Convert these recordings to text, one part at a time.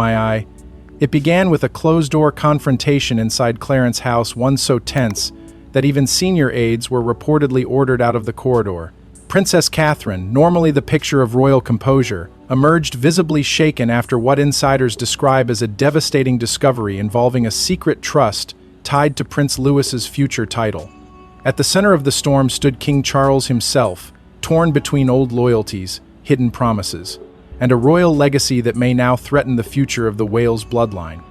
It began with a closed-door confrontation inside Clarence House, one so tense that even senior aides were reportedly ordered out of the corridor. Princess Catherine, normally the picture of royal composure, emerged visibly shaken after what insiders describe as a devastating discovery involving a secret trust tied to Prince Louis's future title. At the center of the storm stood King Charles himself, torn between old loyalties, hidden promises, and a royal legacy that may now threaten the future of the Wales bloodline.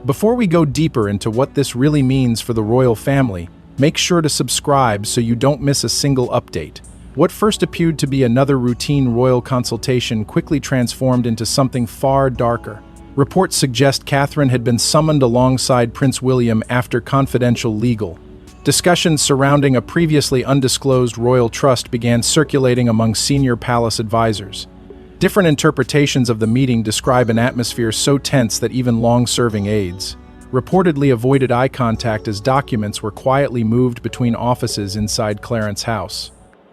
Before we go deeper into what this really means for the royal family, make sure to subscribe so you don't miss a single update. What first appeared to be another routine royal consultation quickly transformed into something far darker. Reports suggest Catherine had been summoned alongside Prince William after confidential legal. Discussions surrounding a previously undisclosed royal trust began circulating among senior palace advisors. Different interpretations of the meeting describe an atmosphere so tense that even long-serving aides reportedly avoided eye contact as documents were quietly moved between offices inside Clarence House.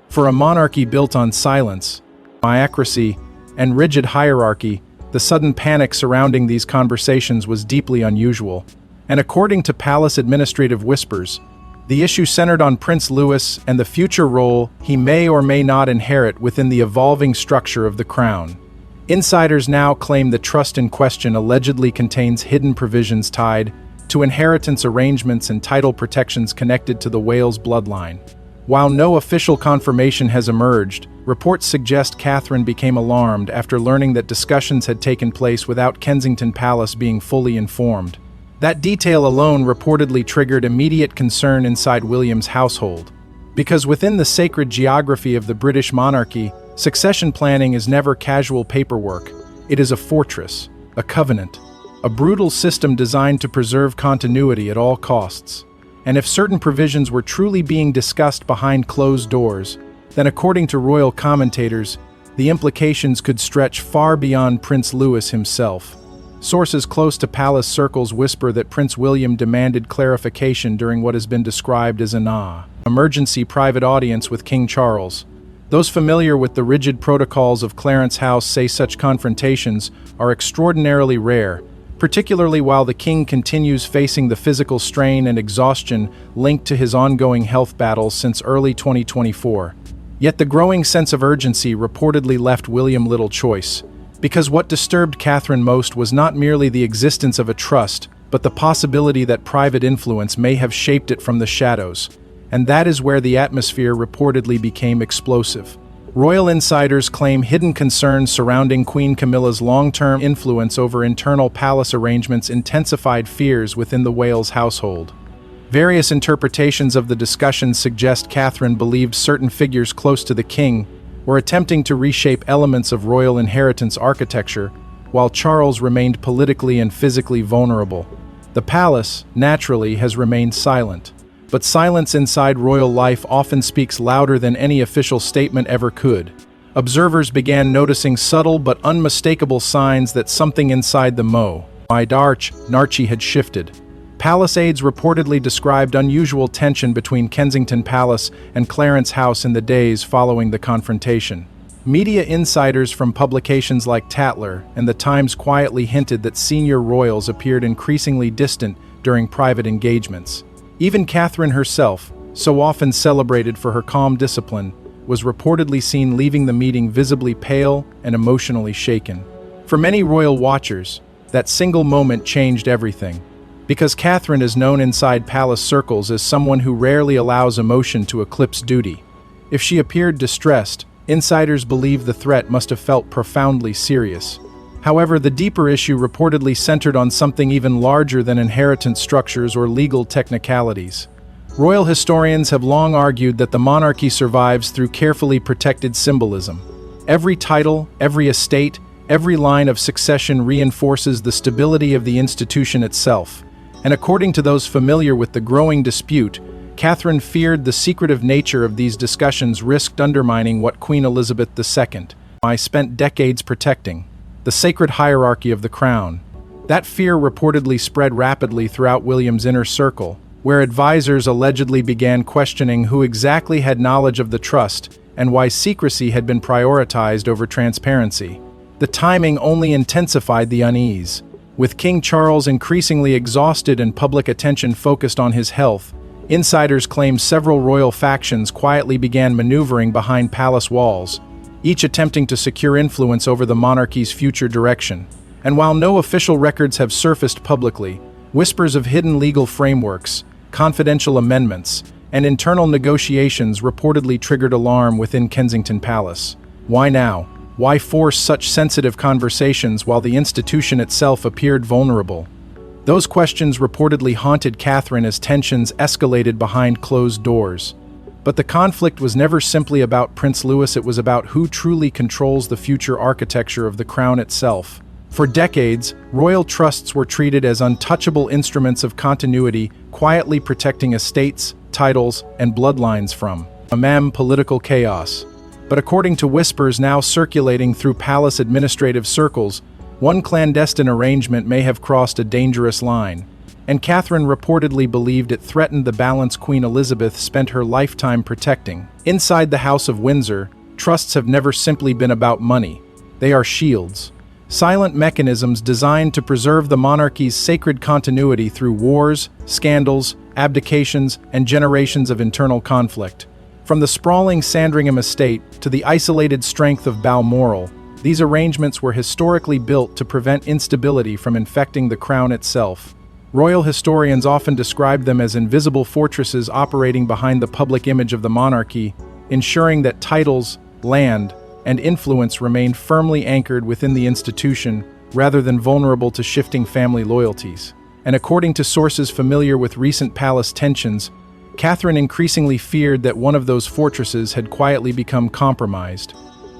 For a monarchy built on silence, myocracy, and rigid hierarchy, the sudden panic surrounding these conversations was deeply unusual. And according to palace administrative whispers, the issue centered on Prince Louis and the future role he may or may not inherit within the evolving structure of the crown. Insiders now claim the trust in question allegedly contains hidden provisions tied to inheritance arrangements and title protections connected to the Wales bloodline. While no official confirmation has emerged, reports suggest Catherine became alarmed after learning that discussions had taken place without Kensington Palace being fully informed. That detail alone reportedly triggered immediate concern inside William's household. Because within the sacred geography of the British monarchy, succession planning is never casual paperwork. It is a fortress, a covenant, a brutal system designed to preserve continuity at all costs. And if certain provisions were truly being discussed behind closed doors, then according to royal commentators, the implications could stretch far beyond Prince Louis himself. Sources close to palace circles whisper that Prince William demanded clarification during what has been described as an emergency private audience with King Charles. Those familiar with the rigid protocols of Clarence House say such confrontations are extraordinarily rare, particularly while the king continues facing the physical strain and exhaustion linked to his ongoing health battles since early 2024. Yet the growing sense of urgency reportedly left William little choice, because what disturbed Catherine most was not merely the existence of a trust, but the possibility that private influence may have shaped it from the shadows. And that is where the atmosphere reportedly became explosive. Royal insiders claim hidden concerns surrounding Queen Camilla's long-term influence over internal palace arrangements intensified fears within the Wales household. Various interpretations of the discussions suggest Catherine believed certain figures close to the king were attempting to reshape elements of royal inheritance architecture, while Charles remained politically and physically vulnerable. The palace, naturally, has remained silent. But silence inside royal life often speaks louder than any official statement ever could. Observers began noticing subtle but unmistakable signs that something inside the monarchy had shifted. Palace aides reportedly described unusual tension between Kensington Palace and Clarence House in the days following the confrontation. Media insiders from publications like Tatler and The Times quietly hinted that senior royals appeared increasingly distant during private engagements. Even Catherine herself, so often celebrated for her calm discipline, was reportedly seen leaving the meeting visibly pale and emotionally shaken. For many royal watchers, that single moment changed everything. Because Catherine is known inside palace circles as someone who rarely allows emotion to eclipse duty. If she appeared distressed, insiders believe the threat must have felt profoundly serious. However, the deeper issue reportedly centered on something even larger than inheritance structures or legal technicalities. Royal historians have long argued that the monarchy survives through carefully protected symbolism. Every title, every estate, every line of succession reinforces the stability of the institution itself. And according to those familiar with the growing dispute, Catherine feared the secretive nature of these discussions risked undermining what Queen Elizabeth II spent decades protecting: the sacred hierarchy of the crown. That fear reportedly spread rapidly throughout William's inner circle, where advisors allegedly began questioning who exactly had knowledge of the trust and why secrecy had been prioritized over transparency. The timing only intensified the unease. With King Charles increasingly exhausted and public attention focused on his health, insiders claim several royal factions quietly began maneuvering behind palace walls, each attempting to secure influence over the monarchy's future direction. And while no official records have surfaced publicly, whispers of hidden legal frameworks, confidential amendments, and internal negotiations reportedly triggered alarm within Kensington Palace. Why now? Why force such sensitive conversations while the institution itself appeared vulnerable? Those questions reportedly haunted Catherine as tensions escalated behind closed doors. But the conflict was never simply about Prince Louis, it was about who truly controls the future architecture of the crown itself. For decades, royal trusts were treated as untouchable instruments of continuity, quietly protecting estates, titles, and bloodlines from political chaos. But according to whispers now circulating through palace administrative circles, one clandestine arrangement may have crossed a dangerous line, and Catherine reportedly believed it threatened the balance Queen Elizabeth spent her lifetime protecting. Inside the House of Windsor, trusts have never simply been about money. They are shields, silent mechanisms designed to preserve the monarchy's sacred continuity through wars, scandals, abdications, and generations of internal conflict. From the sprawling Sandringham estate to the isolated strength of Balmoral, these arrangements were historically built to prevent instability from infecting the crown itself. Royal historians often describe them as invisible fortresses operating behind the public image of the monarchy, ensuring that titles, land, and influence remained firmly anchored within the institution rather than vulnerable to shifting family loyalties. And according to sources familiar with recent palace tensions, Catherine increasingly feared that one of those fortresses had quietly become compromised.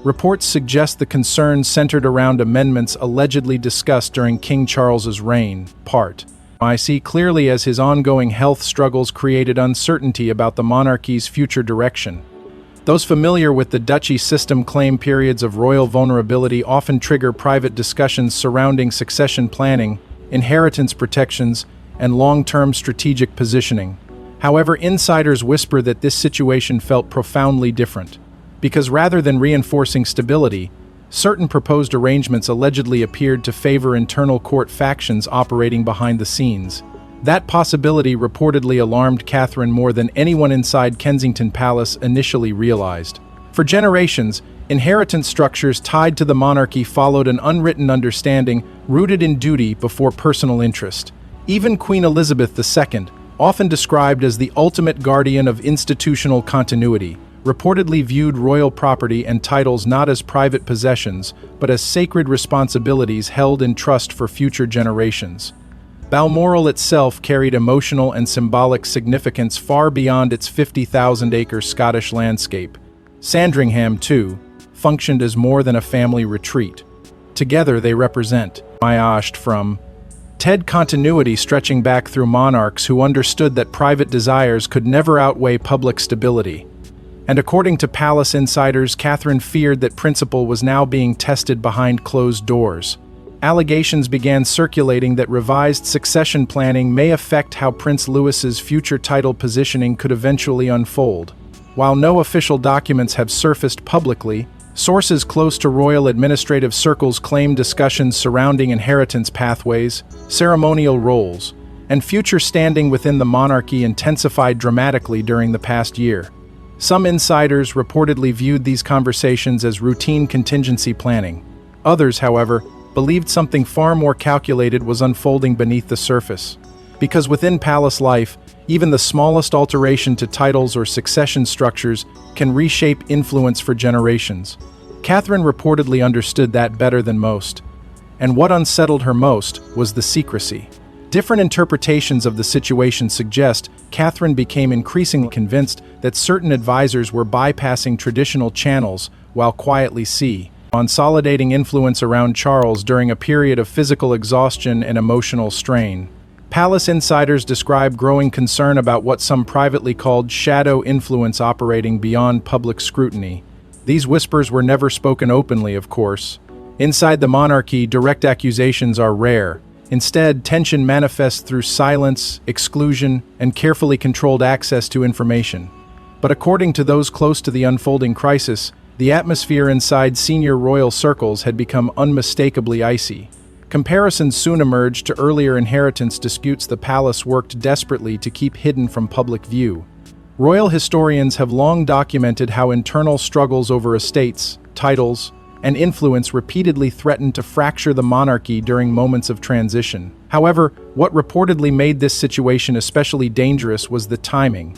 Reports suggest the concerns centered around amendments allegedly discussed during King Charles's reign, I see clearly as his ongoing health struggles created uncertainty about the monarchy's future direction. Those familiar with the duchy system claim periods of royal vulnerability often trigger private discussions surrounding succession planning, inheritance protections, and long-term strategic positioning. However, insiders whisper that this situation felt profoundly different, because rather than reinforcing stability, certain proposed arrangements allegedly appeared to favor internal court factions operating behind the scenes. That possibility reportedly alarmed Catherine more than anyone inside Kensington Palace initially realized. For generations, inheritance structures tied to the monarchy followed an unwritten understanding rooted in duty before personal interest. Even Queen Elizabeth II, often described as the ultimate guardian of institutional continuity, reportedly viewed royal property and titles not as private possessions, but as sacred responsibilities held in trust for future generations. Balmoral itself carried emotional and symbolic significance far beyond its 50,000-acre Scottish landscape. Sandringham, too, functioned as more than a family retreat. Together they represent from continuity stretching back through monarchs who understood that private desires could never outweigh public stability. And according to palace insiders, Catherine feared that principle was now being tested behind closed doors. Allegations began circulating that revised succession planning may affect how Prince Louis's future title positioning could eventually unfold. While no official documents have surfaced publicly, sources close to royal administrative circles claim discussions surrounding inheritance pathways, ceremonial roles, and future standing within the monarchy intensified dramatically during the past year. Some insiders reportedly viewed these conversations as routine contingency planning. Others, however, believed something far more calculated was unfolding beneath the surface. Because within palace life, even the smallest alteration to titles or succession structures can reshape influence for generations. Catherine reportedly understood that better than most. And what unsettled her most was the secrecy. Different interpretations of the situation suggest Catherine became increasingly convinced that certain advisors were bypassing traditional channels while quietly consolidating influence around Charles during a period of physical exhaustion and emotional strain. Palace insiders describe growing concern about what some privately called shadow influence operating beyond public scrutiny. These whispers were never spoken openly, of course. Inside the monarchy, direct accusations are rare. Instead, tension manifests through silence, exclusion, and carefully controlled access to information. But according to those close to the unfolding crisis, the atmosphere inside senior royal circles had become unmistakably icy. Comparisons soon emerged to earlier inheritance disputes the palace worked desperately to keep hidden from public view. Royal historians have long documented how internal struggles over estates, titles, and influence repeatedly threatened to fracture the monarchy during moments of transition. However, what reportedly made this situation especially dangerous was the timing.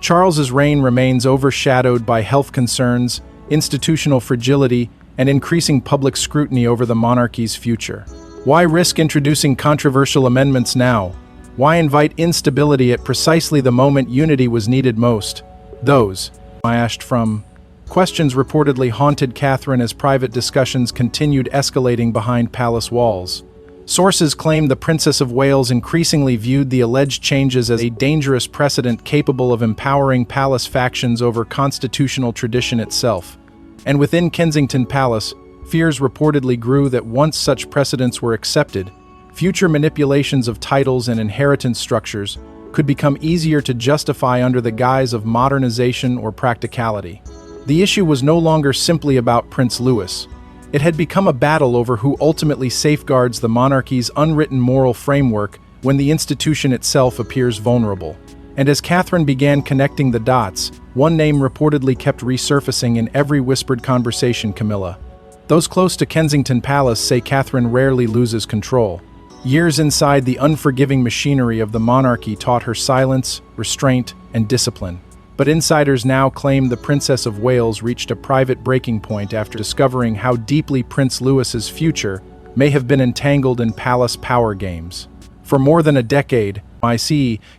Charles's reign remains overshadowed by health concerns, institutional fragility, and increasing public scrutiny over the monarchy's future. Why risk introducing controversial amendments now? Why invite instability at precisely the moment unity was needed most? Those, asked from questions reportedly haunted Catherine as private discussions continued escalating behind palace walls. Sources claim the Princess of Wales increasingly viewed the alleged changes as a dangerous precedent capable of empowering palace factions over constitutional tradition itself. And within Kensington Palace, fears reportedly grew that once such precedents were accepted, future manipulations of titles and inheritance structures could become easier to justify under the guise of modernization or practicality. The issue was no longer simply about Prince Louis. It had become a battle over who ultimately safeguards the monarchy's unwritten moral framework when the institution itself appears vulnerable. And as Catherine began connecting the dots, one name reportedly kept resurfacing in every whispered conversation: Camilla. Those close to Kensington Palace say Catherine rarely loses control. Years inside the unforgiving machinery of the monarchy taught her silence, restraint, and discipline. But insiders now claim the Princess of Wales reached a private breaking point after discovering how deeply Prince Louis's future may have been entangled in palace power games. For more than a decade,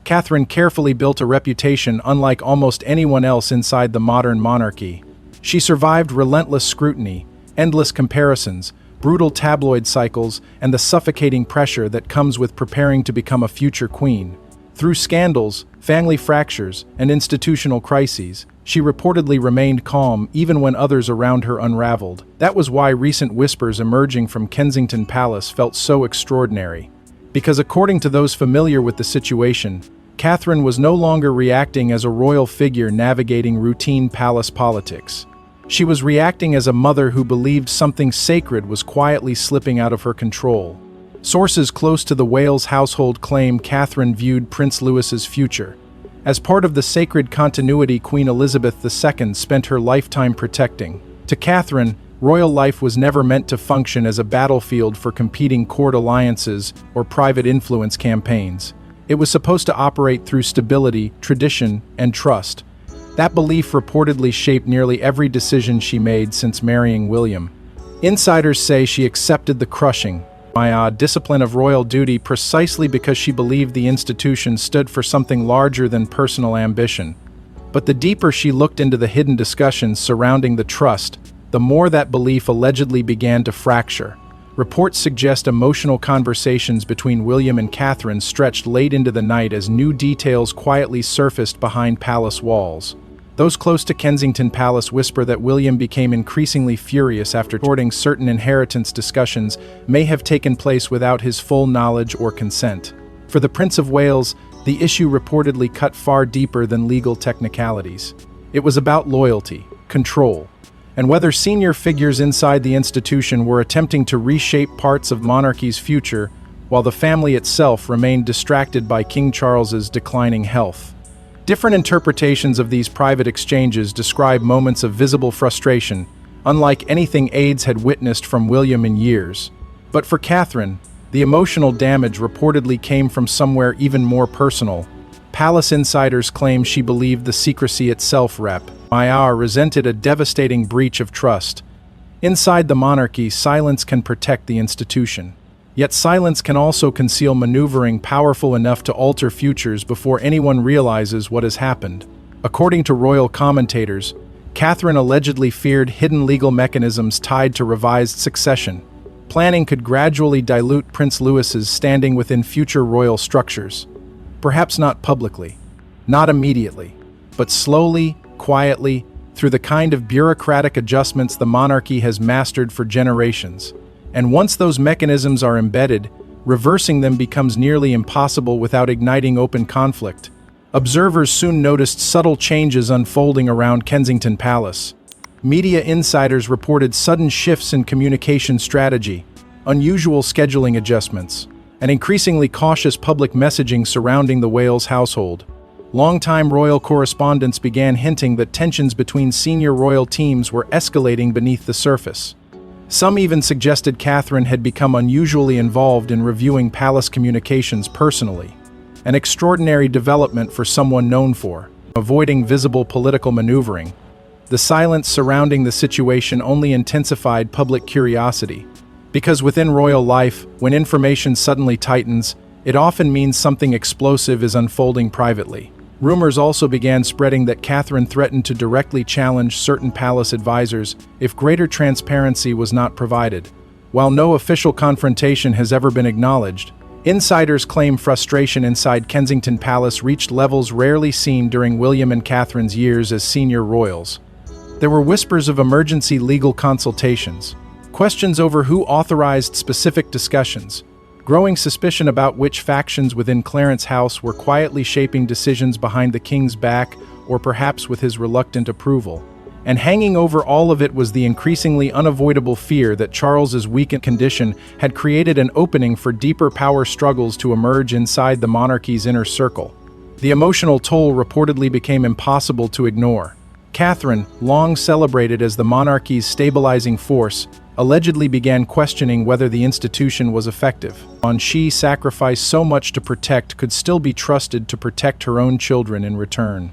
Catherine carefully built a reputation unlike almost anyone else inside the modern monarchy. She survived relentless scrutiny, endless comparisons, brutal tabloid cycles, and the suffocating pressure that comes with preparing to become a future queen. Through scandals, family fractures, and institutional crises, she reportedly remained calm even when others around her unraveled. That was why recent whispers emerging from Kensington Palace felt so extraordinary. Because according to those familiar with the situation, Catherine was no longer reacting as a royal figure navigating routine palace politics. She was reacting as a mother who believed something sacred was quietly slipping out of her control. Sources close to the Wales household claim Catherine viewed Prince Louis's future. As part of the sacred continuity Queen Elizabeth II spent her lifetime protecting. To Catherine, royal life was never meant to function as a battlefield for competing court alliances or private influence campaigns. It was supposed to operate through stability, tradition, and trust. That belief reportedly shaped nearly every decision she made since marrying William. Insiders say she accepted the crushing, discipline of royal duty precisely because she believed the institution stood for something larger than personal ambition. But the deeper she looked into the hidden discussions surrounding the trust, the more that belief allegedly began to fracture. Reports suggest emotional conversations between William and Catherine stretched late into the night as new details quietly surfaced behind palace walls. Those close to Kensington Palace whisper that William became increasingly furious after reporting certain inheritance discussions may have taken place without his full knowledge or consent. For the Prince of Wales, the issue reportedly cut far deeper than legal technicalities. It was about loyalty, control, and whether senior figures inside the institution were attempting to reshape parts of monarchy's future while the family itself remained distracted by King Charles's declining health. Different interpretations of these private exchanges describe moments of visible frustration, unlike anything aides had witnessed from William in years. But for Catherine, the emotional damage reportedly came from somewhere even more personal. Palace insiders claim she believed the secrecy itself resented a devastating breach of trust. Inside the monarchy, silence can protect the institution. Yet silence can also conceal maneuvering powerful enough to alter futures before anyone realizes what has happened. According to royal commentators, Catherine allegedly feared hidden legal mechanisms tied to revised succession. Planning could gradually dilute Prince Louis's standing within future royal structures. Perhaps not publicly, not immediately, but slowly, quietly, through the kind of bureaucratic adjustments the monarchy has mastered for generations. And once those mechanisms are embedded, reversing them becomes nearly impossible without igniting open conflict. Observers soon noticed subtle changes unfolding around Kensington Palace. Media insiders reported sudden shifts in communication strategy. unusual scheduling adjustments, and increasingly cautious public messaging surrounding the Wales household. Longtime royal correspondents began hinting that tensions between senior royal teams were escalating beneath the surface. Some even suggested Catherine had become unusually involved in reviewing palace communications personally, an extraordinary development for someone known for avoiding visible political maneuvering. The silence surrounding the situation only intensified public curiosity, because within royal life, when information suddenly tightens, it often means something explosive is unfolding privately. Rumors also began spreading that Catherine threatened to directly challenge certain palace advisors if greater transparency was not provided. While no official confrontation has ever been acknowledged, insiders claim frustration inside Kensington Palace reached levels rarely seen during William and Catherine's years as senior royals. There were whispers of emergency legal consultations, questions over who authorized specific discussions, growing suspicion about which factions within Clarence House were quietly shaping decisions behind the king's back or perhaps with his reluctant approval. And hanging over all of it was the increasingly unavoidable fear that Charles's weakened condition had created an opening for deeper power struggles to emerge inside the monarchy's inner circle. The emotional toll reportedly became impossible to ignore. Catherine, long celebrated as the monarchy's stabilizing force, allegedly began questioning whether the institution was effective. She sacrificed so much to protect could still be trusted to protect her own children in return.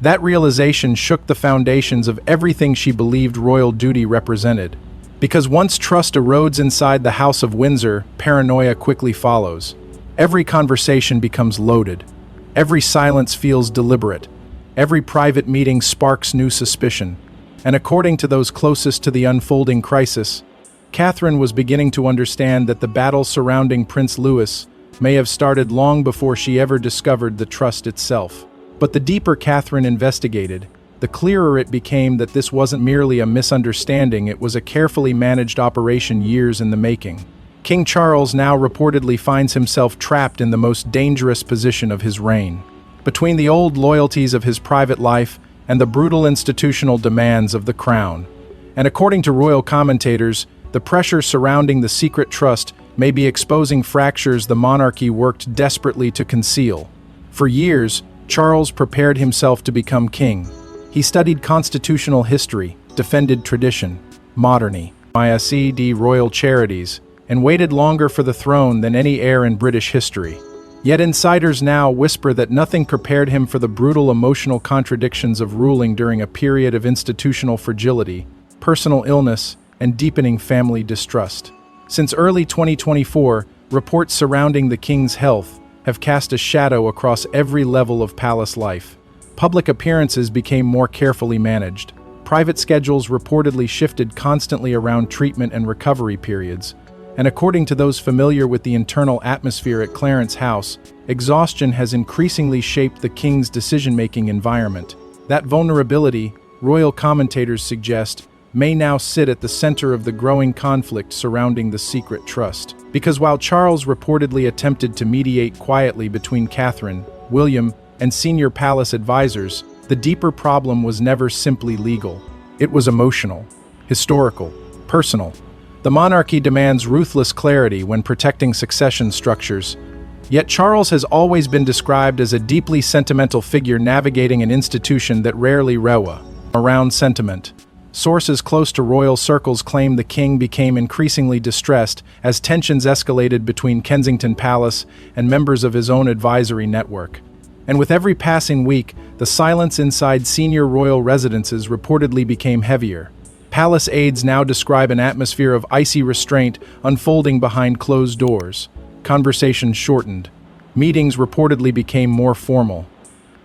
That realization shook the foundations of everything she believed royal duty represented. Because once trust erodes inside the House of Windsor, paranoia quickly follows. Every conversation becomes loaded. Every silence feels deliberate. Every private meeting sparks new suspicion. And according to those closest to the unfolding crisis, Catherine was beginning to understand that the battle surrounding Prince Louis may have started long before she ever discovered the trust itself. But the deeper Catherine investigated, the clearer it became that this wasn't merely a misunderstanding, it was a carefully managed operation years in the making. King Charles now reportedly finds himself trapped in the most dangerous position of his reign. Between the old loyalties of his private life and the brutal institutional demands of the crown. And according to royal commentators, the pressure surrounding the secret trust may be exposing fractures the monarchy worked desperately to conceal. For years, Charles prepared himself to become king. He studied constitutional history, defended tradition, modernity, royal charities, and waited longer for the throne than any heir in British history. Yet insiders now whisper that nothing prepared him for the brutal emotional contradictions of ruling during a period of institutional fragility, personal illness, and deepening family distrust. Since early 2024, reports surrounding the king's health have cast a shadow across every level of palace life. Public appearances became more carefully managed. Private schedules reportedly shifted constantly around treatment and recovery periods. And according to those familiar with the internal atmosphere at Clarence House, exhaustion has increasingly shaped the king's decision-making environment. That vulnerability, royal commentators suggest, may now sit at the center of the growing conflict surrounding the secret trust. Because while Charles reportedly attempted to mediate quietly between Catherine, William, and senior palace advisors, the deeper problem was never simply legal. It was emotional, historical, personal. The monarchy demands ruthless clarity when protecting succession structures. Yet Charles has always been described as a deeply sentimental figure navigating an institution that rarely revolves around sentiment. Sources close to royal circles claim the king became increasingly distressed as tensions escalated between Kensington Palace and members of his own advisory network. And with every passing week, the silence inside senior royal residences reportedly became heavier. Palace aides now describe an atmosphere of icy restraint unfolding behind closed doors. Conversations shortened. Meetings reportedly became more formal.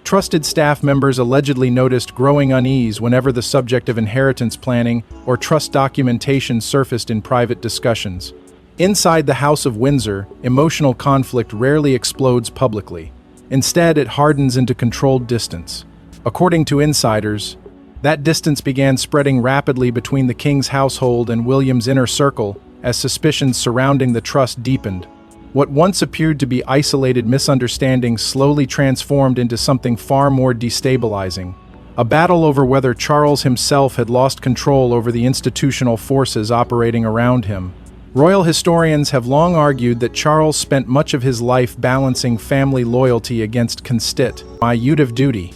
Trusted staff members allegedly noticed growing unease whenever the subject of inheritance planning or trust documentation surfaced in private discussions. Inside the House of Windsor, emotional conflict rarely explodes publicly. Instead, it hardens into controlled distance. According to insiders, that distance began spreading rapidly between the king's household and William's inner circle as suspicions surrounding the trust deepened. What once appeared to be isolated misunderstandings slowly transformed into something far more destabilizing. A battle over whether Charles himself had lost control over the institutional forces operating around him. Royal historians have long argued that Charles spent much of his life balancing family loyalty against constitutive duty.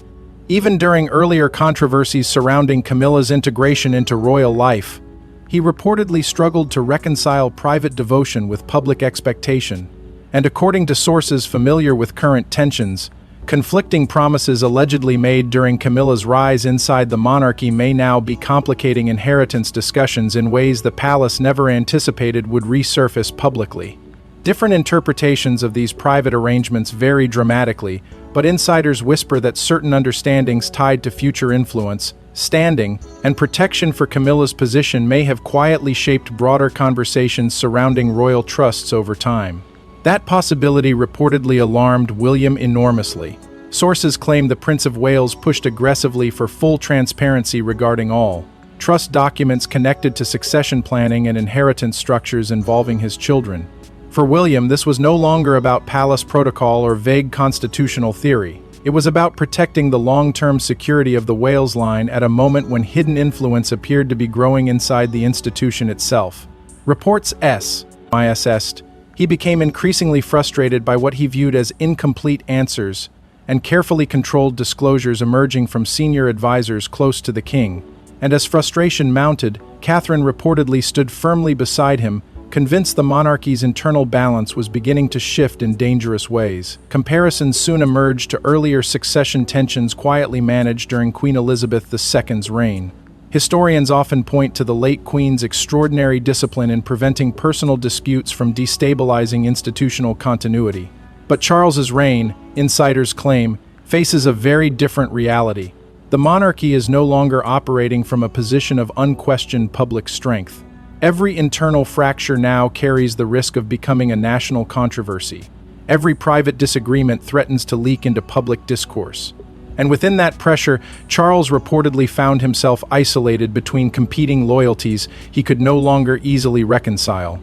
Even during earlier controversies surrounding Camilla's integration into royal life, he reportedly struggled to reconcile private devotion with public expectation. And according to sources familiar with current tensions, conflicting promises allegedly made during Camilla's rise inside the monarchy may now be complicating inheritance discussions in ways the palace never anticipated would resurface publicly. Different interpretations of these private arrangements vary dramatically, but insiders whisper that certain understandings tied to future influence, standing, and protection for Camilla's position may have quietly shaped broader conversations surrounding royal trusts over time. That possibility reportedly alarmed William enormously. Sources claim the Prince of Wales pushed aggressively for full transparency regarding all trust documents connected to succession planning and inheritance structures involving his children. For William, this was no longer about palace protocol or vague constitutional theory. It was about protecting the long-term security of the Wales line at a moment when hidden influence appeared to be growing inside the institution itself. Reports ISSed, he became increasingly frustrated by what he viewed as incomplete answers and carefully controlled disclosures emerging from senior advisors close to the king. And as frustration mounted, Catherine reportedly stood firmly beside him, convinced the monarchy's internal balance was beginning to shift in dangerous ways. Comparisons soon emerged to earlier succession tensions quietly managed during Queen Elizabeth II's reign. Historians often point to the late Queen's extraordinary discipline in preventing personal disputes from destabilizing institutional continuity. But Charles's reign, insiders claim, faces a very different reality. The monarchy is no longer operating from a position of unquestioned public strength. Every internal fracture now carries the risk of becoming a national controversy. Every private disagreement threatens to leak into public discourse. And within that pressure, Charles reportedly found himself isolated between competing loyalties he could no longer easily reconcile.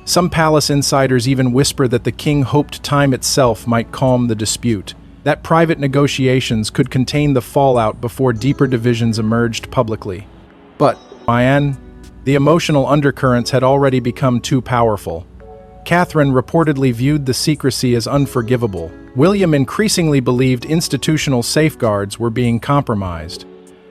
Some palace insiders even whisper that the king hoped time itself might calm the dispute, that private negotiations could contain the fallout before deeper divisions emerged publicly. But, the emotional undercurrents had already become too powerful. Catherine reportedly viewed the secrecy as unforgivable. William increasingly believed institutional safeguards were being compromised.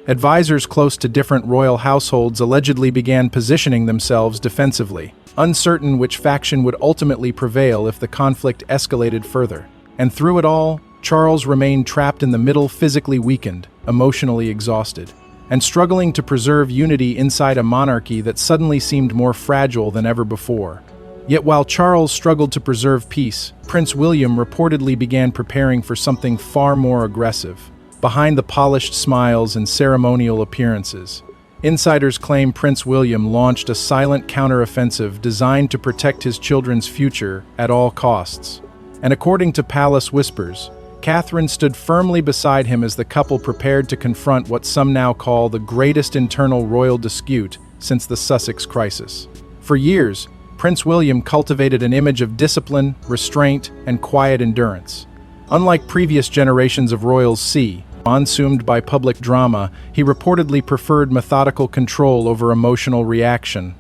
Advisors close to different royal households allegedly began positioning themselves defensively, uncertain which faction would ultimately prevail if the conflict escalated further. And through it all, Charles remained trapped in the middle, physically weakened, emotionally exhausted, and struggling to preserve unity inside a monarchy that suddenly seemed more fragile than ever before. Yet while Charles struggled to preserve peace, Prince William reportedly began preparing for something far more aggressive. Behind the polished smiles and ceremonial appearances, insiders claim Prince William launched a silent counteroffensive designed to protect his children's future at all costs. And according to palace whispers, Catherine stood firmly beside him as the couple prepared to confront what some now call the greatest internal royal dispute since the Sussex crisis. For years, Prince William cultivated an image of discipline, restraint, and quiet endurance. Unlike previous generations of royals consumed by public drama, he reportedly preferred methodical control over emotional reaction.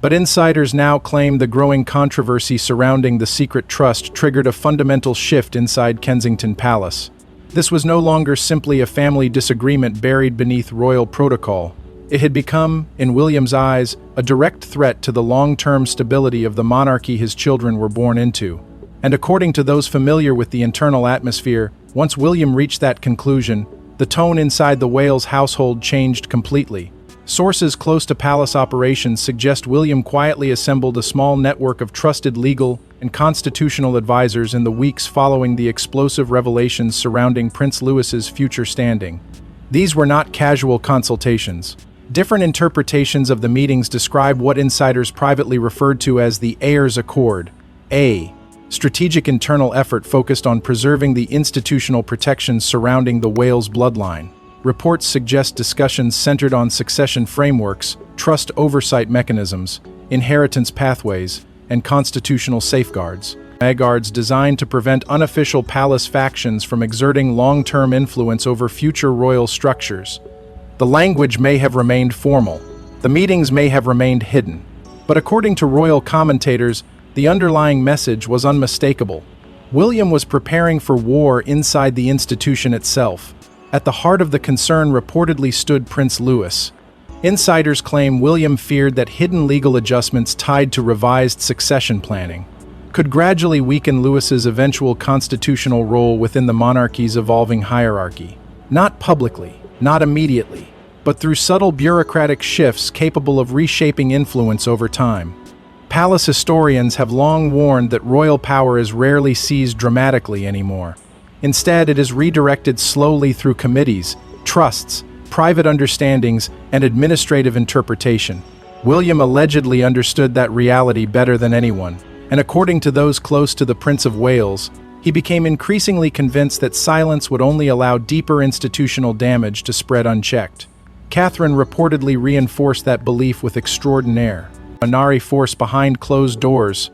But insiders now claim the growing controversy surrounding the secret trust triggered a fundamental shift inside Kensington Palace. This was no longer simply a family disagreement buried beneath royal protocol. It had become, in William's eyes, a direct threat to the long-term stability of the monarchy his children were born into. And according to those familiar with the internal atmosphere, once William reached that conclusion, the tone inside the Wales household changed completely. Sources close to palace operations suggest William quietly assembled a small network of trusted legal and constitutional advisors in the weeks following the explosive revelations surrounding Prince Louis's future standing. These were not casual consultations. Different interpretations of the meetings describe what insiders privately referred to as the Heirs Accord, a strategic internal effort focused on preserving the institutional protections surrounding the Wales bloodline. Reports suggest discussions centered on succession frameworks, trust oversight mechanisms, inheritance pathways, and constitutional safeguards. Safeguards designed to prevent unofficial palace factions from exerting long-term influence over future royal structures. The language may have remained formal. The meetings may have remained hidden. But according to royal commentators, the underlying message was unmistakable. William was preparing for war inside the institution itself. At the heart of the concern reportedly stood Prince Louis. Insiders claim William feared that hidden legal adjustments tied to revised succession planning could gradually weaken Louis's eventual constitutional role within the monarchy's evolving hierarchy. Not publicly, not immediately, but through subtle bureaucratic shifts capable of reshaping influence over time. Palace historians have long warned that royal power is rarely seized dramatically anymore. Instead, it is redirected slowly through committees, trusts, private understandings, and administrative interpretation. William allegedly understood that reality better than anyone, and according to those close to the Prince of Wales, he became increasingly convinced that silence would only allow deeper institutional damage to spread unchecked. Catherine reportedly reinforced that belief with extraordinaire force behind closed doors.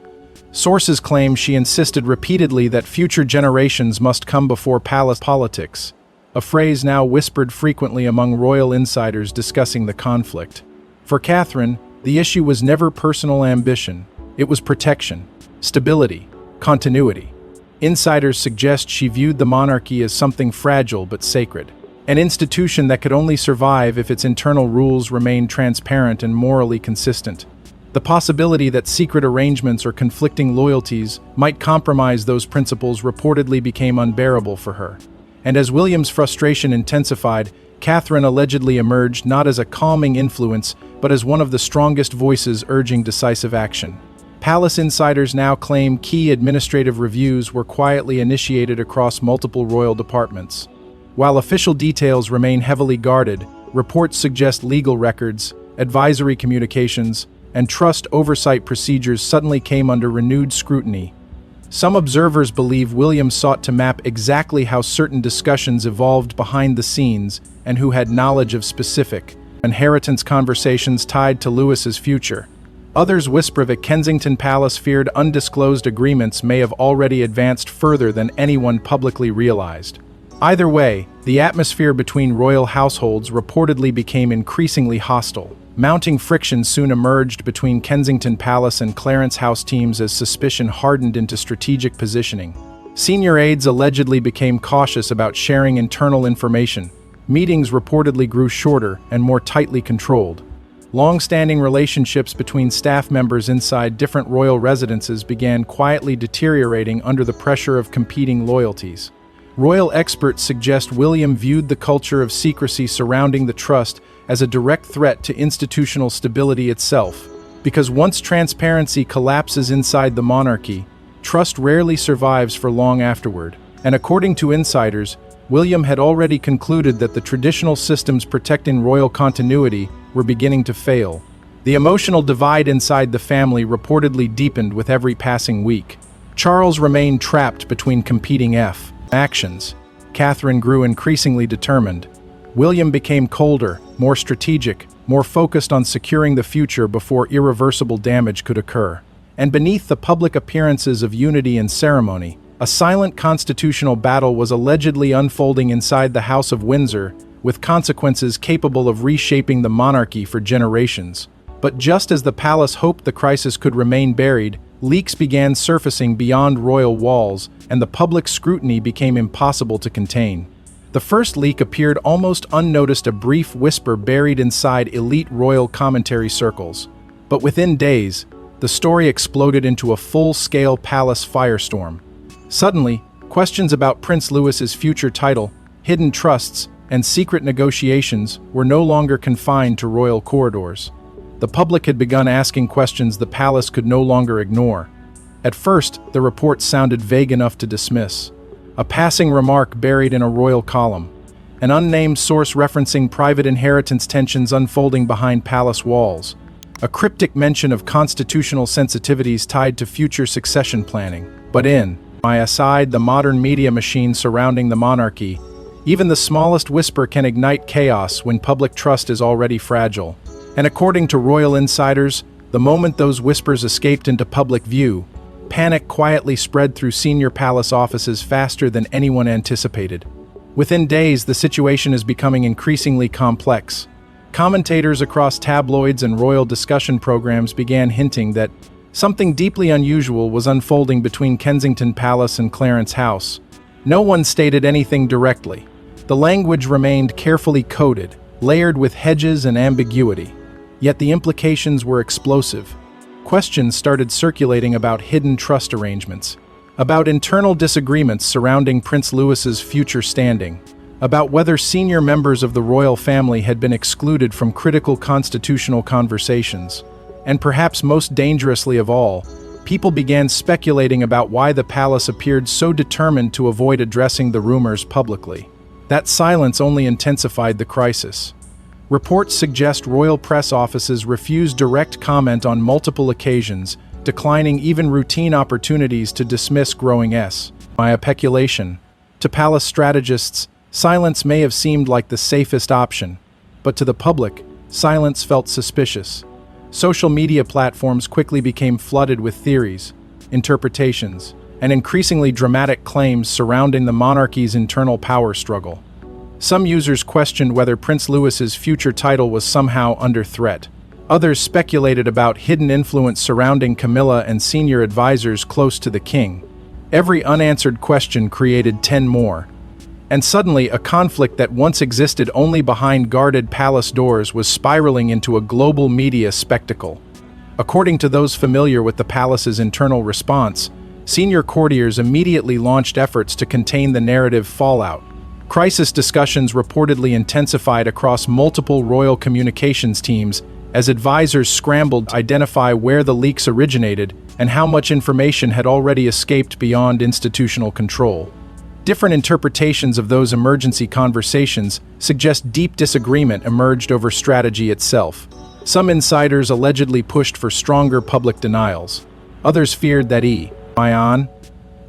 Sources claim she insisted repeatedly that future generations must come before palace politics, a phrase now whispered frequently among royal insiders discussing the conflict. For Catherine, the issue was never personal ambition, it was protection, stability, continuity. Insiders suggest she viewed the monarchy as something fragile but sacred, an institution that could only survive if its internal rules remained transparent and morally consistent. The possibility that secret arrangements or conflicting loyalties might compromise those principles reportedly became unbearable for her. And as William's frustration intensified, Catherine allegedly emerged not as a calming influence, but as one of the strongest voices urging decisive action. Palace insiders now claim key administrative reviews were quietly initiated across multiple royal departments. While official details remain heavily guarded, reports suggest legal records, advisory communications, and trust oversight procedures suddenly came under renewed scrutiny. Some observers believe William sought to map exactly how certain discussions evolved behind the scenes and who had knowledge of specific inheritance conversations tied to Louis's future. Others whisper that Kensington Palace feared undisclosed agreements may have already advanced further than anyone publicly realized. Either way, the atmosphere between royal households reportedly became increasingly hostile. Mounting friction soon emerged between Kensington Palace and Clarence House teams as suspicion hardened into strategic positioning. Senior aides allegedly became cautious about sharing internal information. Meetings reportedly grew shorter and more tightly controlled. Long-standing relationships between staff members inside different royal residences began quietly deteriorating under the pressure of competing loyalties. Royal experts suggest William viewed the culture of secrecy surrounding the trust as a direct threat to institutional stability itself, because once transparency collapses inside the monarchy, trust rarely survives for long afterward. And according to insiders, William had already concluded that the traditional systems protecting royal continuity were beginning to fail. The emotional divide inside the family reportedly deepened with every passing week. Charles remained trapped between competing actions. Catherine grew increasingly determined. William became colder, more strategic, more focused on securing the future before irreversible damage could occur. And beneath the public appearances of unity and ceremony, a silent constitutional battle was allegedly unfolding inside the House of Windsor, with consequences capable of reshaping the monarchy for generations. But just as the palace hoped the crisis could remain buried, leaks began surfacing beyond royal walls, and the public scrutiny became impossible to contain. The first leak appeared almost unnoticed, a brief whisper buried inside elite royal commentary circles. But within days, the story exploded into a full-scale palace firestorm. Suddenly, questions about Prince Louis's future title, hidden trusts, and secret negotiations were no longer confined to royal corridors. The public had begun asking questions the palace could no longer ignore. At first, the reports sounded vague enough to dismiss. A passing remark buried in a royal column, an unnamed source referencing private inheritance tensions unfolding behind palace walls, a cryptic mention of constitutional sensitivities tied to future succession planning. But aside the modern media machine surrounding the monarchy, even the smallest whisper can ignite chaos when public trust is already fragile. And according to royal insiders, the moment those whispers escaped into public view, panic quietly spread through senior palace offices faster than anyone anticipated. Within days, the situation is becoming increasingly complex. Commentators across tabloids and royal discussion programs began hinting that something deeply unusual was unfolding between Kensington Palace and Clarence House. No one stated anything directly. The language remained carefully coded, layered with hedges and ambiguity. Yet the implications were explosive. Questions started circulating about hidden trust arrangements, about internal disagreements surrounding Prince Louis's future standing, about whether senior members of the royal family had been excluded from critical constitutional conversations. And perhaps most dangerously of all, people began speculating about why the palace appeared so determined to avoid addressing the rumors publicly. That silence only intensified the crisis. Reports suggest royal press offices refused direct comment on multiple occasions, declining even routine opportunities to dismiss growing speculation. To palace strategists, silence may have seemed like the safest option, but to the public, silence felt suspicious. Social media platforms quickly became flooded with theories, interpretations, and increasingly dramatic claims surrounding the monarchy's internal power struggle. Some users questioned whether Prince Louis's future title was somehow under threat. Others speculated about hidden influence surrounding Camilla and senior advisors close to the king. Every unanswered question created 10 more. And suddenly, a conflict that once existed only behind guarded palace doors was spiraling into a global media spectacle. According to those familiar with the palace's internal response, senior courtiers immediately launched efforts to contain the narrative fallout. Crisis discussions reportedly intensified across multiple royal communications teams as advisors scrambled to identify where the leaks originated and how much information had already escaped beyond institutional control. Different interpretations of those emergency conversations suggest deep disagreement emerged over strategy itself. Some insiders allegedly pushed for stronger public denials. Others feared that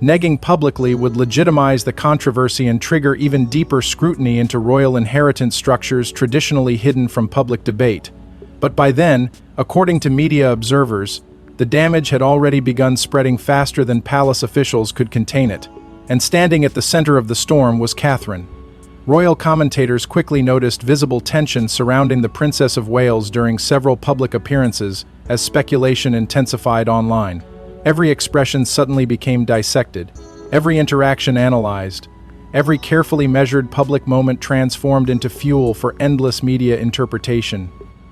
negging publicly would legitimize the controversy and trigger even deeper scrutiny into royal inheritance structures traditionally hidden from public debate. But by then, according to media observers, the damage had already begun spreading faster than palace officials could contain it. And standing at the center of the storm was Catherine. Royal commentators quickly noticed visible tension surrounding the Princess of Wales during several public appearances as speculation intensified online. Every expression suddenly became dissected, every interaction analyzed, every carefully measured public moment transformed into fuel for endless media interpretation.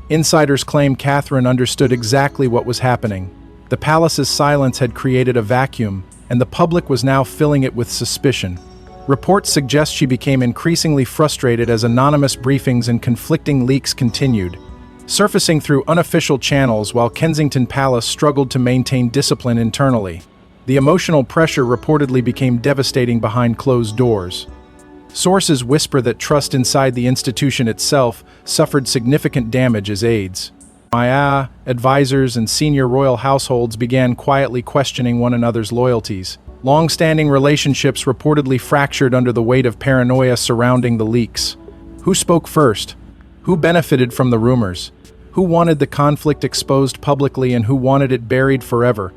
Insiders claim Catherine understood exactly what was happening. The palace's silence had created a vacuum, and the public was now filling it with suspicion. Reports suggest she became increasingly frustrated as anonymous briefings and conflicting leaks continued, surfacing through unofficial channels while Kensington Palace struggled to maintain discipline internally. The emotional pressure reportedly became devastating behind closed doors. Sources whisper that trust inside the institution itself suffered significant damage as aides, advisors, and senior royal households began quietly questioning one another's loyalties. Long-standing relationships reportedly fractured under the weight of paranoia surrounding the leaks. Who spoke first? Who benefited from the rumors? Who wanted the conflict exposed publicly and who wanted it buried forever?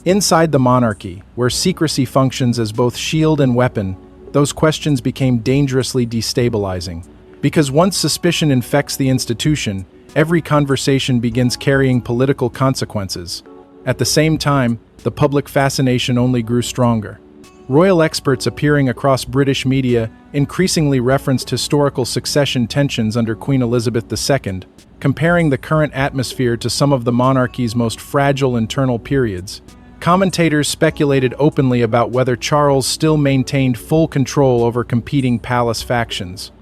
Inside the monarchy, where secrecy functions as both shield and weapon, those questions became dangerously destabilizing. Because once suspicion infects the institution, every conversation begins carrying political consequences. At the same time, the public fascination only grew stronger. Royal experts appearing across British media increasingly referenced historical succession tensions under Queen Elizabeth II, comparing the current atmosphere to some of the monarchy's most fragile internal periods. Commentators speculated openly about whether Charles still maintained full control over competing palace factions.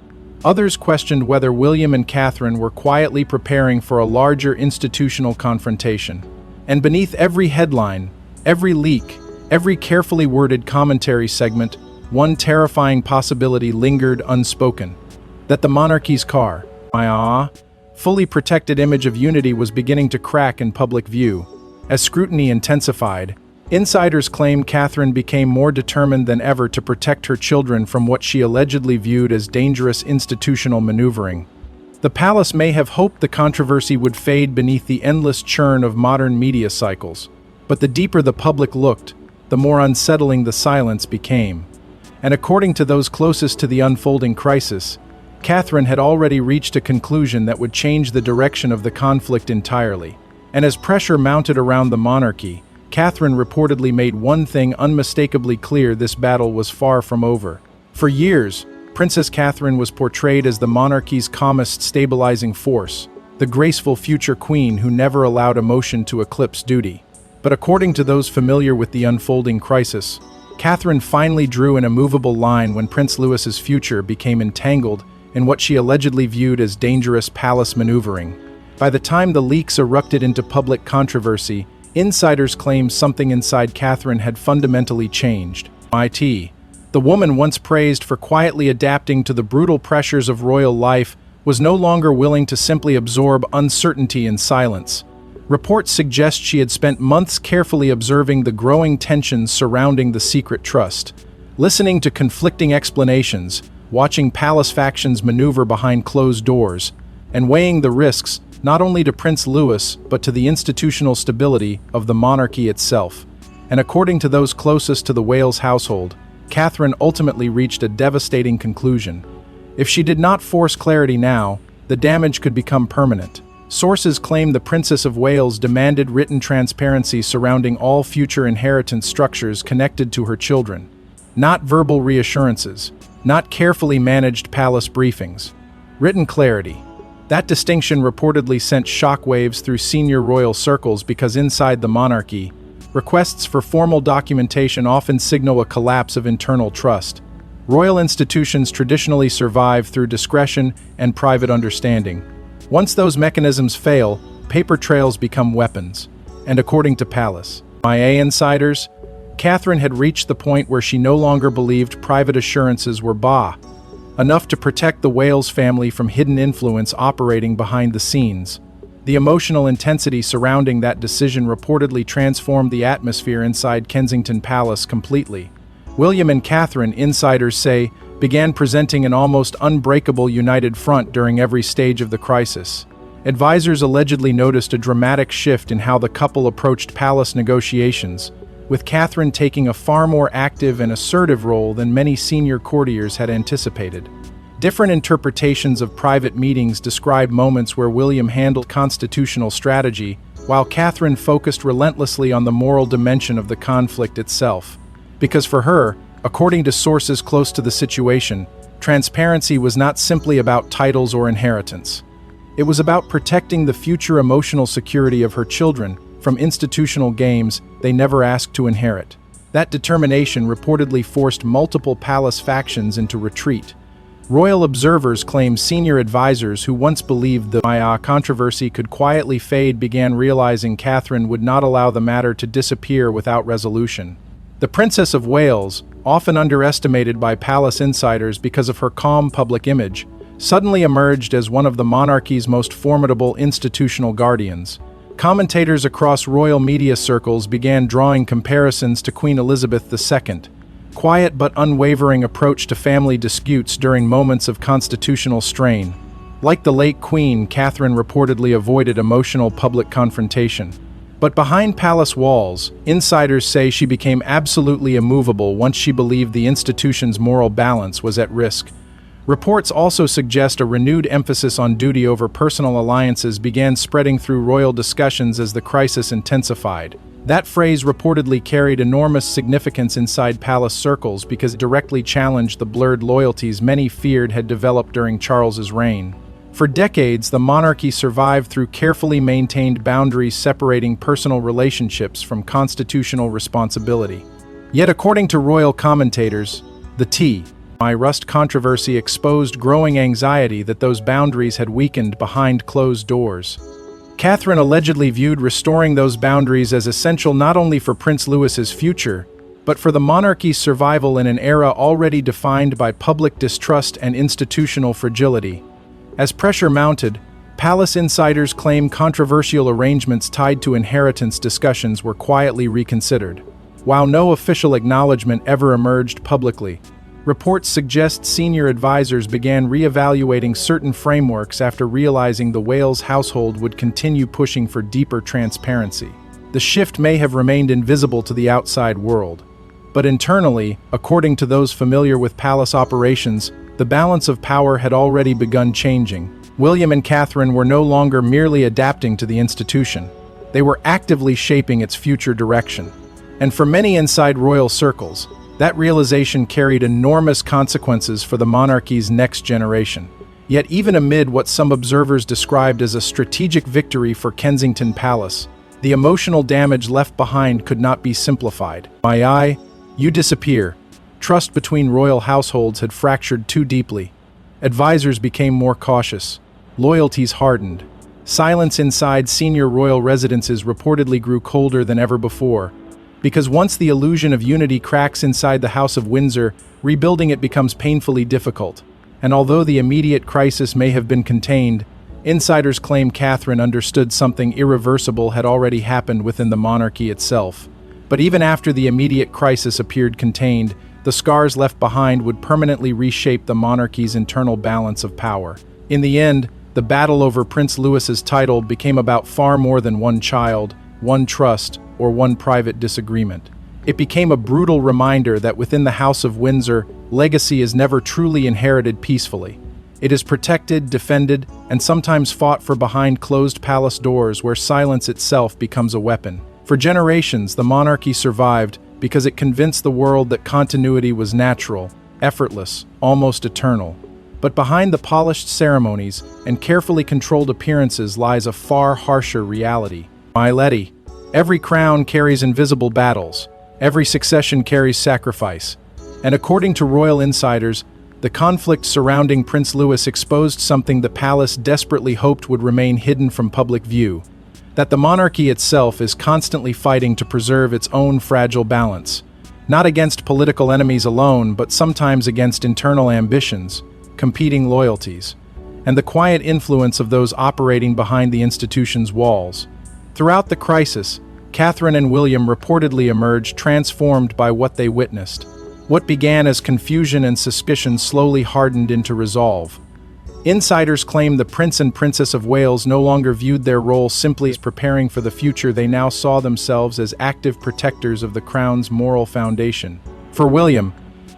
Others questioned whether William and Catherine were quietly preparing for a larger institutional confrontation. And beneath every headline, every leak, every carefully worded commentary segment, one terrifying possibility lingered unspoken: that the monarchy's fully protected image of unity was beginning to crack in public view. As scrutiny intensified, insiders claim Catherine became more determined than ever to protect her children from what she allegedly viewed as dangerous institutional maneuvering. The palace may have hoped the controversy would fade beneath the endless churn of modern media cycles, but the deeper the public looked, the more unsettling the silence became. And according to those closest to the unfolding crisis, Catherine had already reached a conclusion that would change the direction of the conflict entirely. And as pressure mounted around the monarchy, Catherine reportedly made one thing unmistakably clear: this battle was far from over. For years, Princess Catherine was portrayed as the monarchy's calmest, stabilizing force, the graceful future queen who never allowed emotion to eclipse duty. But according to those familiar with the unfolding crisis, Catherine finally drew an immovable line when Prince Louis's future became entangled in what she allegedly viewed as dangerous palace maneuvering. By the time the leaks erupted into public controversy, insiders claimed something inside Catherine had fundamentally changed. The woman once praised for quietly adapting to the brutal pressures of royal life was no longer willing to simply absorb uncertainty in silence. Reports suggest she had spent months carefully observing the growing tensions surrounding the secret trust, listening to conflicting explanations, watching palace factions maneuver behind closed doors, and weighing the risks not only to Prince Louis but to the institutional stability of the monarchy itself. And according to those closest to the Wales household, Catherine ultimately reached a devastating conclusion. If she did not force clarity now, the damage could become permanent. Sources claim the Princess of Wales demanded written transparency surrounding all future inheritance structures connected to her children. Not verbal reassurances, not carefully managed palace briefings. Written clarity. That distinction reportedly sent shockwaves through senior royal circles because inside the monarchy, requests for formal documentation often signal a collapse of internal trust. Royal institutions traditionally survive through discretion and private understanding. Once those mechanisms fail, paper trails become weapons. And according to Palace MIA insiders, Catherine had reached the point where she no longer believed private assurances were enough to protect the Wales family from hidden influence operating behind the scenes. The emotional intensity surrounding that decision reportedly transformed the atmosphere inside Kensington Palace completely. William and Catherine, insiders say, began presenting an almost unbreakable united front during every stage of the crisis. Advisors allegedly noticed a dramatic shift in how the couple approached palace negotiations, with Catherine taking a far more active and assertive role than many senior courtiers had anticipated. Different interpretations of private meetings describe moments where William handled constitutional strategy, while Catherine focused relentlessly on the moral dimension of the conflict itself. Because for her, according to sources close to the situation, transparency was not simply about titles or inheritance. It was about protecting the future emotional security of her children from institutional games they never asked to inherit. That determination reportedly forced multiple palace factions into retreat. Royal observers claim senior advisors who once believed the MIA controversy could quietly fade began realizing Catherine would not allow the matter to disappear without resolution. The Princess of Wales, often underestimated by palace insiders because of her calm public image, suddenly emerged as one of the monarchy's most formidable institutional guardians. Commentators across royal media circles began drawing comparisons to Queen Elizabeth II. Quiet but unwavering approach to family disputes during moments of constitutional strain. Like the late Queen, Catherine reportedly avoided emotional public confrontation. But behind palace walls, insiders say she became absolutely immovable once she believed the institution's moral balance was at risk. Reports also suggest a renewed emphasis on duty over personal alliances began spreading through royal discussions as the crisis intensified. That phrase reportedly carried enormous significance inside palace circles because it directly challenged the blurred loyalties many feared had developed during Charles's reign. For decades, the monarchy survived through carefully maintained boundaries separating personal relationships from constitutional responsibility. Yet according to royal commentators, the Rust controversy exposed growing anxiety that those boundaries had weakened behind closed doors. Catherine allegedly viewed restoring those boundaries as essential not only for Prince Louis's future, but for the monarchy's survival in an era already defined by public distrust and institutional fragility. As pressure mounted, palace insiders claim controversial arrangements tied to inheritance discussions were quietly reconsidered. While no official acknowledgement ever emerged publicly, reports suggest senior advisors began re-evaluating certain frameworks after realizing the Wales household would continue pushing for deeper transparency. The shift may have remained invisible to the outside world, but internally, according to those familiar with palace operations, the balance of power had already begun changing. William and Catherine were no longer merely adapting to the institution. They were actively shaping its future direction. And for many inside royal circles, that realization carried enormous consequences for the monarchy's next generation. Yet even amid what some observers described as a strategic victory for Kensington Palace, the emotional damage left behind could not be simplified. My eye, you disappear. Trust between royal households had fractured too deeply. Advisors became more cautious. Loyalties hardened. Silence inside senior royal residences reportedly grew colder than ever before. Because once the illusion of unity cracks inside the House of Windsor, rebuilding it becomes painfully difficult. And although the immediate crisis may have been contained, insiders claim Catherine understood something irreversible had already happened within the monarchy itself. But even after the immediate crisis appeared contained, the scars left behind would permanently reshape the monarchy's internal balance of power. In the end, the battle over Prince Louis's title became about far more than one child, one trust, or one private disagreement. It became a brutal reminder that within the House of Windsor, legacy is never truly inherited peacefully. It is protected, defended, and sometimes fought for behind closed palace doors where silence itself becomes a weapon. For generations, the monarchy survived because it convinced the world that continuity was natural, effortless, almost eternal. But behind the polished ceremonies and carefully controlled appearances lies a far harsher reality. My lady, every crown carries invisible battles. Every succession carries sacrifice. And according to royal insiders, the conflict surrounding Prince Louis exposed something the palace desperately hoped would remain hidden from public view: that the monarchy itself is constantly fighting to preserve its own fragile balance, not against political enemies alone, but sometimes against internal ambitions, competing loyalties, and the quiet influence of those operating behind the institution's walls. Throughout the crisis, Catherine and William reportedly emerged transformed by what they witnessed. What began as confusion and suspicion slowly hardened into resolve. Insiders claim the Prince and Princess of Wales no longer viewed their role simply as preparing for the future. They now saw themselves as active protectors of the crown's moral foundation. For William,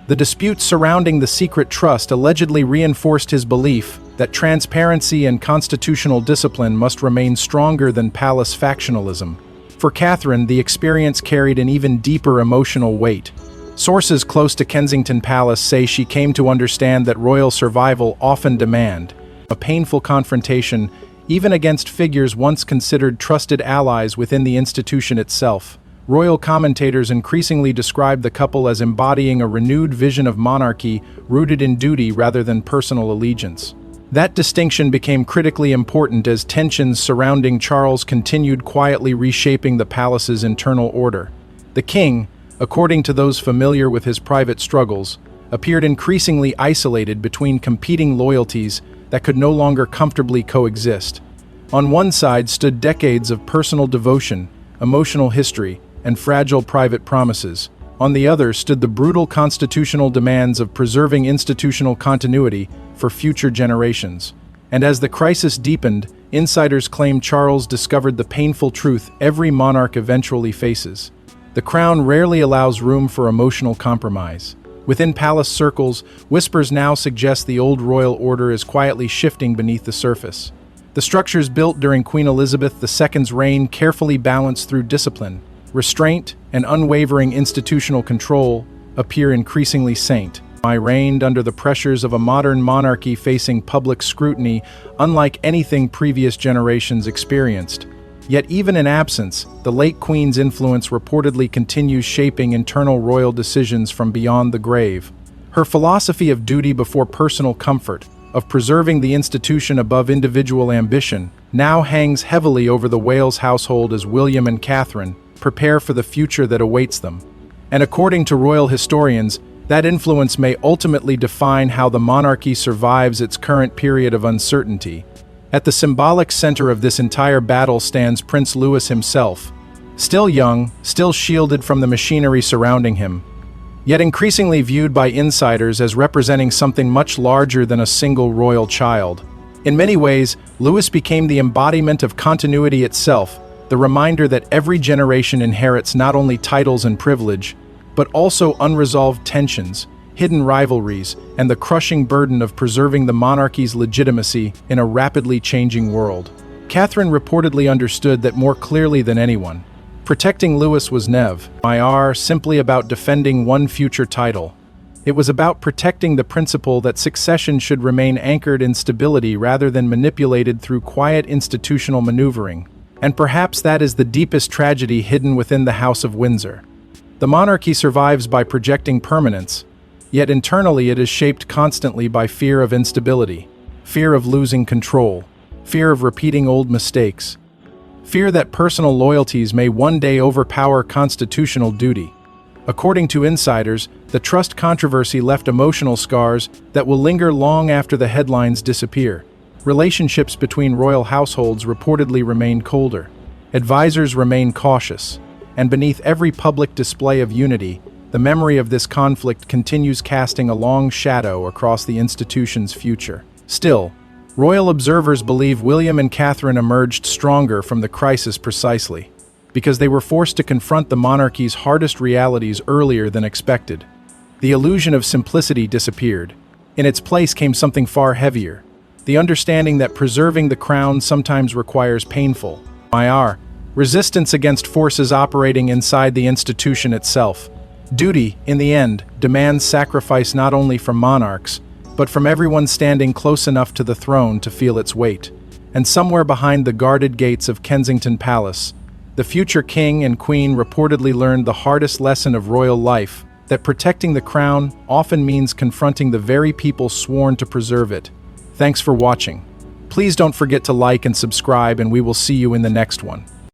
the dispute surrounding the secret trust allegedly reinforced his belief that transparency and constitutional discipline must remain stronger than palace factionalism. For Catherine, the experience carried an even deeper emotional weight. Sources close to Kensington Palace say she came to understand that royal survival often demanded a painful confrontation, even against figures once considered trusted allies within the institution itself. Royal commentators increasingly describe the couple as embodying a renewed vision of monarchy rooted in duty rather than personal allegiance. That distinction became critically important as tensions surrounding Charles continued quietly reshaping the palace's internal order. The king, according to those familiar with his private struggles, appeared increasingly isolated between competing loyalties that could no longer comfortably coexist. On one side stood decades of personal devotion, emotional history, and fragile private promises. On the other stood the brutal constitutional demands of preserving institutional continuity for future generations. And as the crisis deepened, insiders claim Charles discovered the painful truth every monarch eventually faces. The crown rarely allows room for emotional compromise. Within palace circles, whispers now suggest the old royal order is quietly shifting beneath the surface. The structures built during Queen Elizabeth II's reign, carefully balanced through discipline, restraint, and unwavering institutional control, appear increasingly saint. Reigned under the pressures of a modern monarchy facing public scrutiny unlike anything previous generations experienced. Yet even in absence, the late Queen's influence reportedly continues shaping internal royal decisions from beyond the grave. Her philosophy of duty before personal comfort, of preserving the institution above individual ambition, now hangs heavily over the Wales household as William and Catherine prepare for the future that awaits them. And according to royal historians, that influence may ultimately define how the monarchy survives its current period of uncertainty. At the symbolic center of this entire battle stands Prince Louis himself, still young, still shielded from the machinery surrounding him, yet increasingly viewed by insiders as representing something much larger than a single royal child. In many ways, Louis became the embodiment of continuity itself, the reminder that every generation inherits not only titles and privilege, but also unresolved tensions, hidden rivalries, and the crushing burden of preserving the monarchy's legitimacy in a rapidly changing world. Catherine reportedly understood that more clearly than anyone. Protecting Louis was never simply about defending one future title. It was about protecting the principle that succession should remain anchored in stability rather than manipulated through quiet institutional maneuvering. And perhaps that is the deepest tragedy hidden within the House of Windsor. The monarchy survives by projecting permanence, yet internally it is shaped constantly by fear of instability, fear of losing control, fear of repeating old mistakes, fear that personal loyalties may one day overpower constitutional duty. According to insiders, the trust controversy left emotional scars that will linger long after the headlines disappear. Relationships between royal households reportedly remain colder. Advisors remain cautious. And beneath every public display of unity, the memory of this conflict continues casting a long shadow across the institution's future. Still, royal observers believe William and Catherine emerged stronger from the crisis precisely because they were forced to confront the monarchy's hardest realities earlier than expected. The illusion of simplicity disappeared. In its place came something far heavier, the understanding that preserving the crown sometimes requires painful resistance against forces operating inside the institution itself. Duty, in the end, demands sacrifice not only from monarchs, but from everyone standing close enough to the throne to feel its weight. And somewhere behind the guarded gates of Kensington Palace, the future king and queen reportedly learned the hardest lesson of royal life, that protecting the crown often means confronting the very people sworn to preserve it. Thanks for watching. Please don't forget to like and subscribe, and we will see you in the next one.